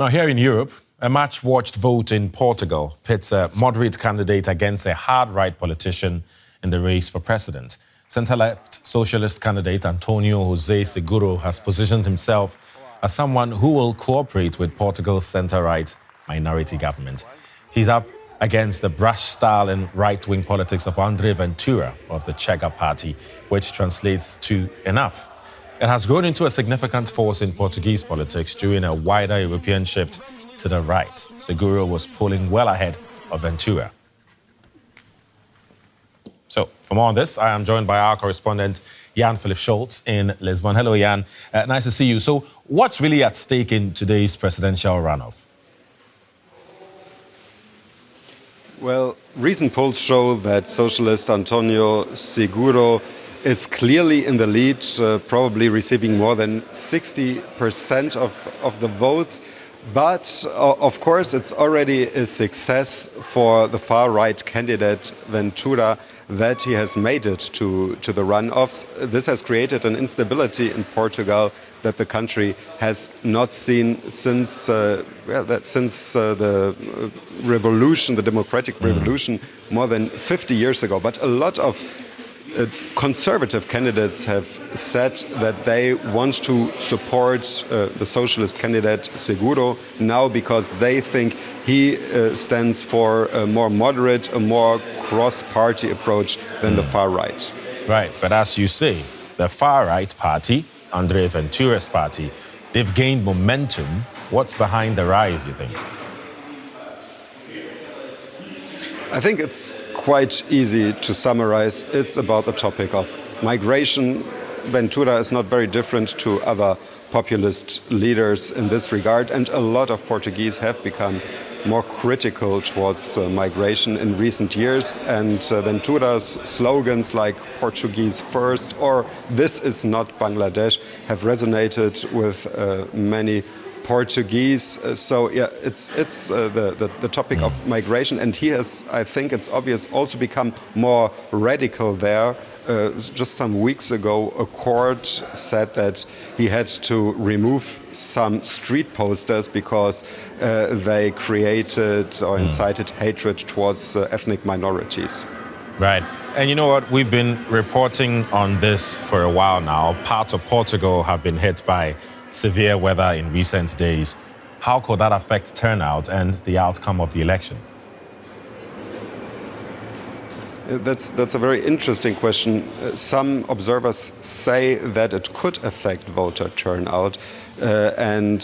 Now, here in Europe, a much-watched vote in Portugal pits a moderate candidate against a hard-right politician in the race for president. Centre-left socialist candidate António José Seguro has positioned himself as someone who will cooperate with Portugal's centre-right minority government. He's up against the brash style and right-wing politics of André Ventura of the Chega party, which translates to enough. It has grown into a significant force in Portuguese politics during a wider European shift to the right. Seguro was polling well ahead of Ventura. So, for more on this, I am joined by our correspondent, Jan-Phillip Scholz in Lisbon. Hello, Jan. Nice to see you. So, what's really at stake in today's presidential runoff? Well, recent polls show that Socialist António Seguro is clearly in the lead, probably receiving more than 60% of the votes. But, of course, it's already a success for the far-right candidate Ventura that he has made it to the runoffs. This has created an instability in Portugal that the country has not seen since the revolution, the democratic revolution, more than 50 years ago. But a lot of conservative candidates have said that they want to support the socialist candidate Seguro now because they think he stands for a more moderate, a more cross-party approach than the far right. Right, but as you say, the far-right party, André Ventura's party, they've gained momentum. What's behind the rise, you think? I think it's quite easy to summarize. It's about the topic of migration. Ventura is not very different to other populist leaders in this regard, and a lot of Portuguese have become more critical towards migration in recent years. And Ventura's slogans like Portuguese first or this is not Bangladesh have resonated with many Portuguese. So yeah, it's the topic of migration, and he has, I think it's obvious, also become more radical there. Just some weeks ago, a court said that he had to remove some street posters because they created or incited hatred towards ethnic minorities. Right. And you know what? We've been reporting on this for a while now. Parts of Portugal have been hit by severe weather in recent days. How could that affect turnout and the outcome of the election? That's a very interesting question. Some observers say that it could affect voter turnout, and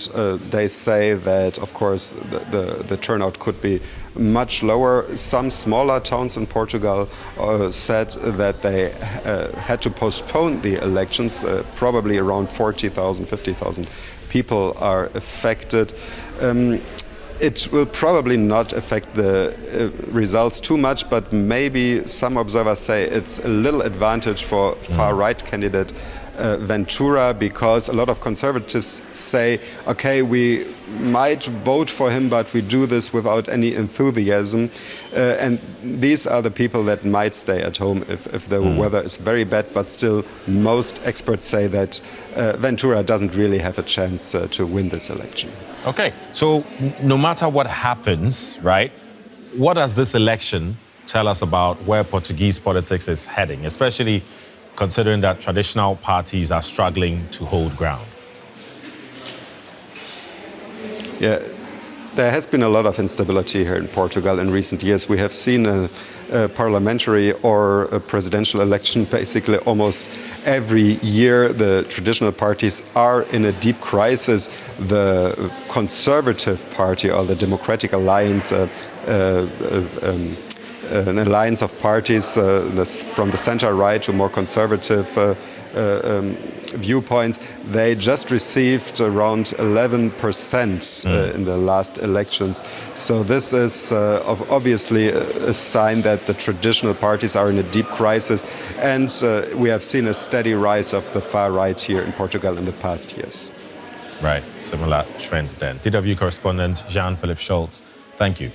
they say that, of course, the turnout could be much lower. Some smaller towns in Portugal said that they had to postpone the elections. Probably around 40,000, 50,000 people are affected. It will probably not affect the results too much, but maybe some observers say it's a little advantage for far-right candidate Ventura, because a lot of conservatives say, okay, we might vote for him, but we do this without any enthusiasm. And these are the people that might stay at home if the weather is very bad, but still most experts say that Ventura doesn't really have a chance to win this election. Okay, so no matter what happens, right, what does this election tell us about where Portuguese politics is heading, especially considering that traditional parties are struggling to hold ground? Yeah, there has been a lot of instability here in Portugal in recent years. We have seen a parliamentary or a presidential election basically almost every year. The traditional parties are in a deep crisis. The Conservative Party or the Democratic Alliance, an alliance of parties from the center-right to more conservative viewpoints, they just received around 11% in the last elections. So this is obviously a sign that the traditional parties are in a deep crisis, and we have seen a steady rise of the far right here in Portugal in the past years. Right, similar trend then. DW correspondent Jan-Phillip Scholz, thank you.